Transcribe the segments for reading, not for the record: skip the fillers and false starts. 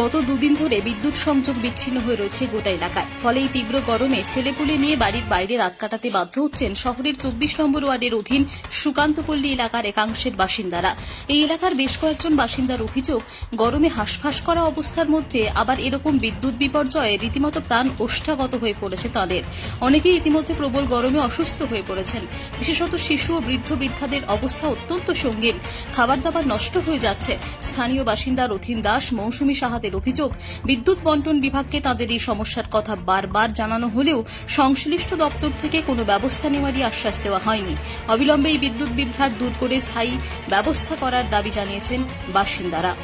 গত দুদিন ধরে বিদ্যুৎ সংযোগ বিচ্ছিন্ন হয়ে রয়েছে গোটা এলাকায়। ফলে এই তীব্র গরমে ছেলেপুলে নিয়ে বাড়ির বাইরে রাত কাটাতে বাধ্য হচ্ছেন শহরের 24 নম্বর ওয়ার্ডের অধীন সুকান্তপল্লী এলাকার একাংশের বাসিন্দারা। এই এলাকার বেশ কয়েকজন বাসিন্দার অভিযোগ, গরমে হাঁসফাঁস করা অবস্থার মধ্যে আবার এরকম বিদ্যুৎ বিপর্যয়ে রীতিমতো প্রাণ ওষ্ঠাগত হয়ে পড়েছে তাদের। অনেকেই ইতিমধ্যে প্রবল গরমে অসুস্থ হয়ে পড়েছেন। বিশেষত শিশু ও বৃদ্ধ বৃদ্ধাদের অবস্থা অত্যন্ত সঙ্গীন। খাবার দাবার নষ্ট হয়ে যাচ্ছে। স্থানীয় বাসিন্দা রথিন দাস, মৌসুমী সাহাদের অভিযোগ, বিদ্যুৎ বন্টন বিভাগকে তাদের এই সমস্যার কথা বারবার জানানো হলেও সংশ্লিষ্ট দপ্তর থেকে কোনো ব্যবস্থা নেওয়ারই আশ্বাস দেওয়া হয়নি। অবিলম্বে এই বিদ্যুৎ বিভ্রাট দূর করে স্থায়ী ব্যবস্থা করার দাবি জানিয়েছেন বাসিন্দারা।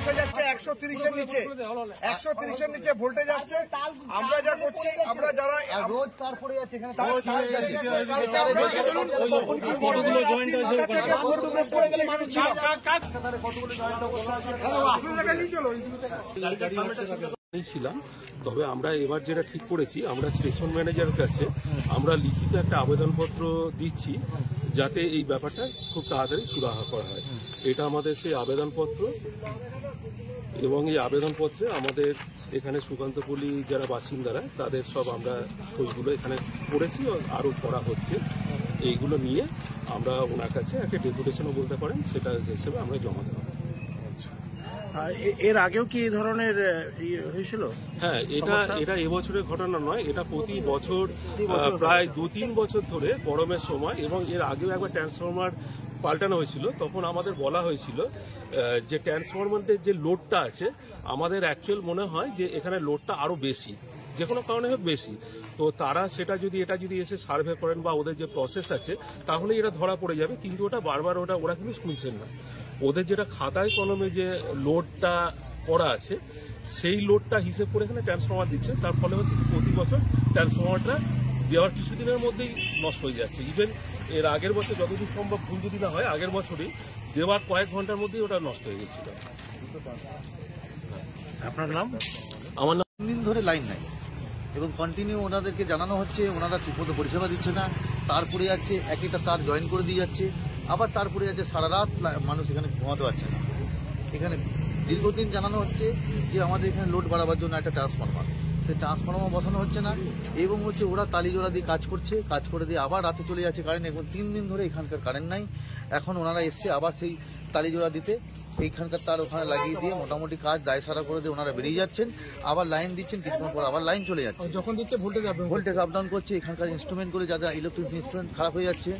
এসে যাচ্ছে 130-এর নিচে, 130-এর নিচে ভোল্টেজ আসছে। আমরা যা করছি, আমরা যারা রোজ তার পড়ে যাচ্ছে এখানে ছিলাম। তবে আমরা এবার যেটা ঠিক করেছি, আমরা স্টেশন ম্যানেজারের কাছে আমরা লিখিত একটা আবেদনপত্র দিচ্ছি যাতে এই ব্যাপারটা খুব তাড়াতাড়ি সুরাহা করা হয়। এটা আমাদের সেই আবেদনপত্র, এবং এই আবেদনপত্রে আমাদের এখানে সুকান্তপল্লী যারা বাসিন্দারা তাদের সব আমরা সইগুলো এখানে করেছি, আরও করা হচ্ছে। এইগুলো নিয়ে আমরা ওনার কাছে একটা ডেপুটেশনও বলতে পারেন, সেটা হিসেবে আমরা জমা দেওয়া। এর আগেও কি এই ধরনের হয়েছিল? হ্যাঁ, এটা এবছরের ঘটনা নয়, এটা প্রতি বছর প্রায় 2-3 বছর ধরে গরমের সময়, এবং এর আগেও একবার ট্রান্সফরমার পাল্টানো হয়েছিল। তখন আমাদের বলা হয়েছিল যে ট্রান্সফরমারের যে লোডটা আছে, আমাদের অ্যাকচুয়াল মনে হয় যে এখানে লোডটা আরো বেশি, যে কোনো কারণে হোক বেশি। তো তারা এটা যদি এসে সার্ভে করেন বা ওদের যে প্রসেস আছে, তাহলে এটা ধরা পড়ে যাবে। কিন্তু ওটা বারবার ওরা কিন্তু শুনছেন না। ওদের যেটা খাতায় কলমে যে লোডটা করা আছে, সেই লোডটা হিসেব করে এখানে ট্রান্সফরমার দিচ্ছে। তার ফলে হচ্ছে প্রতি বছর ট্রান্সফরমারটা দেওয়ার কিছুদিনের মধ্যেই নষ্ট হয়ে যাচ্ছে। ইভেন এর আগের বছর যতদিন সম্ভব, ভুল যদি না হয়, আগের বছরই দেওয়ার কয়েক ঘন্টার মধ্যেই ওটা নষ্ট হয়ে গেছিল। আপনার নাম? আমার নাম। 3 দিন ধরে লাইন নাই এবং কন্টিনিউ ওনাদেরকে জানানো হচ্ছে, ওনারা ঠিকমতো পরিষেবা দিচ্ছে না। তারপরে যাচ্ছে একটা তার জয়েন করে দিয়ে যাচ্ছে, আবার তারপরে যাচ্ছে সারা রাত মানুষ এখানে ঘুমাতে পারছে না। এখানে দীর্ঘদিন জানানো হচ্ছে যে আমাদের এখানে লোড বাড়াবার জন্য একটা ট্রান্সফরমার, সেই ট্রান্সফরমার বসানো হচ্ছে না, এবং হচ্ছে ওরা তালিজোড়া দিয়ে কাজ করছে, কাজ করে দিয়ে আবার রাতে চলে যাচ্ছে কারেন্ট। এখন 3 দিন ধরে এখানকার কারেন্ট নাই। এখন ওনারা এসছে আবার সেই তালিজোড়া দিতে, এইখানকার তার ওখানে লাগিয়ে দিয়ে মোটামুটি কাজ দায় সারা করে দিয়ে ওনারা বেরিয়ে যাচ্ছেন, আবার লাইন দিচ্ছেন, কিছুক্ষণ পর আবার লাইন চলে যাচ্ছে। যখন দিচ্ছে ভোল্টেজ আপ ডাউন করছে। এখানকার ইনস্ট্রুমেন্ট করে যাদের ইলেকট্রিক ইনস্ট্রুমেন্ট খারাপ হয়ে যাচ্ছে,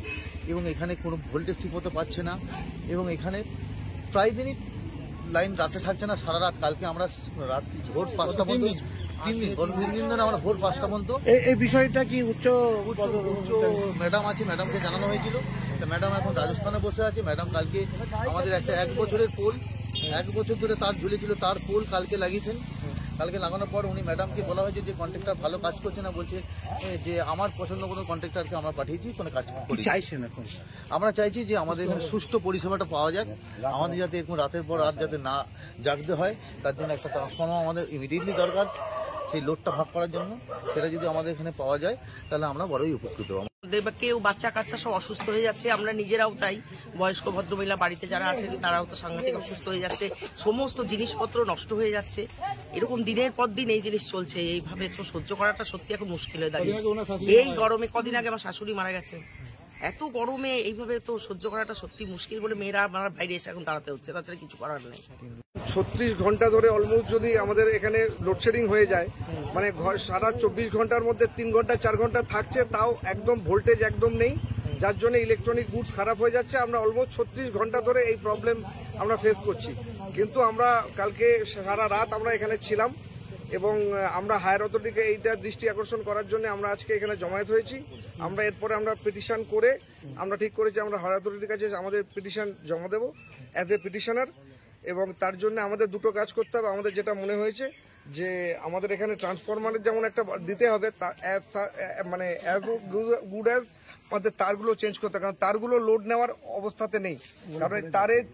এবং এখানে কোনো ভোল্টেজ ঠিক মতো পাচ্ছে না, এবং এখানে প্রায় দিনই লাইন রাতে থাকছে না, সারা রাত। কালকে আমরা রাত ভোর 5টা পর্যন্ত, 3 দিন ধরে আমরা ভোর 5টা পর্যন্ত। এই বিষয়টা কি উচ্চ ম্যাডাম আছে, ম্যাডামকে জানানো হয়েছিল। ম্যাডাম এখন রাজস্থানে বসে আছে। ম্যাডাম কালকে আমাদের একটা 1 বছরের পোল, 1 বছর ধরে তার ঝুলেছিল, তার পোল কালকে লাগিয়েছেন। কালকে লাগানোর পর উনি ম্যাডামকে বলা হয়েছে যে কন্ট্রাক্টর ভালো কাজ করছে না, বলছে যে আমার পছন্দ কোনো কন্ট্রাক্টরকে আমরা পাঠিয়েছি, কোনো কাজ করি। চাইছেন এখন? আমরা চাইছি যে আমাদের এখানে সুষ্ঠু পরিষেবাটা পাওয়া যাক, আমাদের যাতে এখন রাতের পর রাত যাতে না জাগতে হয়, তার জন্য একটা ট্রান্সফরমার আমাদের ইমিডিয়েটলি দরকার, সেই লোডটা ভাগ করার জন্য। সেটা যদি আমাদের এখানে পাওয়া যায় তাহলে আমরা বড়ই উপকৃত হব। কেউ বাচ্চা কাচ্চা সব অসুস্থ হয়ে যাচ্ছে, আমরা নিজেরাও তাই। বয়স্ক ভদ্রমহিলা বাড়িতে যারা আছেন তারাও তো সাংঘাতিক অসুস্থ হয়ে যাচ্ছে, সমস্ত জিনিসপত্র নষ্ট হয়ে যাচ্ছে। এরকম দিনের পর দিন এই জিনিস চলছে, এইভাবে তো সহ্য করাটা সত্যি এখন মুশকিল হয়ে দাঁড়িয়েছে। এই গরমে, কদিন আগে আমার শাশুড়ি মারা গেছে। এত গরমে এইভাবে তো সহ্য করাটা সত্যি মুশকিল বলে মেয়েরা আমার বাইরে এসে এখন দাঁড়াতে হচ্ছে, তাছাড়া কিছু করার নেই। 36 ঘন্টা ধরে অলমোস্ট যদি আমাদের এখানে লোডশেডিং হয়ে যায়, মানে সারা 24 ঘন্টার মধ্যে 3 ঘন্টা 4 ঘন্টা থাকছে, তাও একদম ভোল্টেজ একদম নেই, যার জন্য ইলেকট্রনিক গুডস খারাপ হয়ে যাচ্ছে। আমরা অলমোস্ট 36 ঘন্টা ধরে এই প্রবলেম আমরা ফেস করছি। কিন্তু আমরা কালকে সারা রাত আমরা এখানে ছিলাম, এবং আমরা হায়ার অথরিটিকে এইটা দৃষ্টি আকর্ষণ করার জন্য আমরা আজকে এখানে জমায়েত হয়েছি। আমরা এরপরে আমরা পিটিশন করে আমরা ঠিক করেছি আমরা হায়ার অথরিটির কাছে আমাদের পিটিশন জমা দেবো অ্যাজ এ পিটিশনার। এবং তার জন্য আমাদের দুটো কাজ করতে হবে। আমাদের যেটা মনে হয়েছে যে আমাদের এখানে ট্রান্সফরমারের যেমন একটা দিতে হবে, মানে অ্যাজ গুড অ্যাজ আমাদের তারগুলো চেঞ্জ করতে হবে, কারণ তারগুলো লোড নেওয়ার অবস্থাতে নেই। কারণ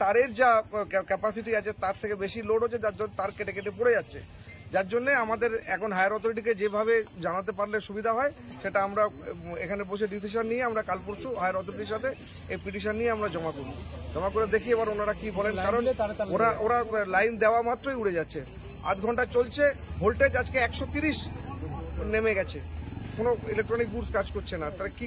তারের যা ক্যাপাসিটি আছে তার থেকে বেশি লোড হচ্ছে, যার জন্য তার কেটে কেটে পড়ে যাচ্ছে। যার জন্য আমাদের এখন হায়ার অথরিটিকে যেভাবে জানাতে পারলে সুবিধা হয়, সেটা আমরা এখানে বসে ডিসিশন নিয়ে আমরা কাল পরশু হায়ার অথরিটির সাথে এই পিটিশন নিয়ে আমরা জমা করব। জমা করে দেখি এবার ওনারা কি বলেন, কারণ ওরা লাইন দেওয়া মাত্রই উড়ে যাচ্ছে। আধ ঘন্টা চলছে, ভোল্টেজ আজকে 130 নেমে গেছে, কোনো ইলেকট্রনিক গুডস কাজ করছে না। তাহলে কি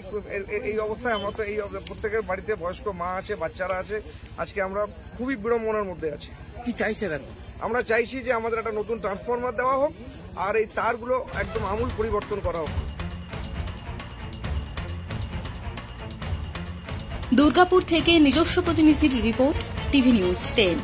এই অবস্থায় আমরা তো এই প্রত্যেকের বাড়িতে বয়স্ক মা আছে, বাচ্চারা আছে, আজকে আমরা খুবই বিড়ম্বনার মধ্যে আছি। কি চাইছেন? আমরা চাইছি যে আমাদের একটা নতুন ট্রান্সফরমার দেওয়া হোক আর এই তারগুলো একদম আমূল পরিবর্তন করা হোক। দুর্গাপুর থেকে নিজস্ব প্রতিনিধির রিপোর্ট, টিভি নিউজ 10।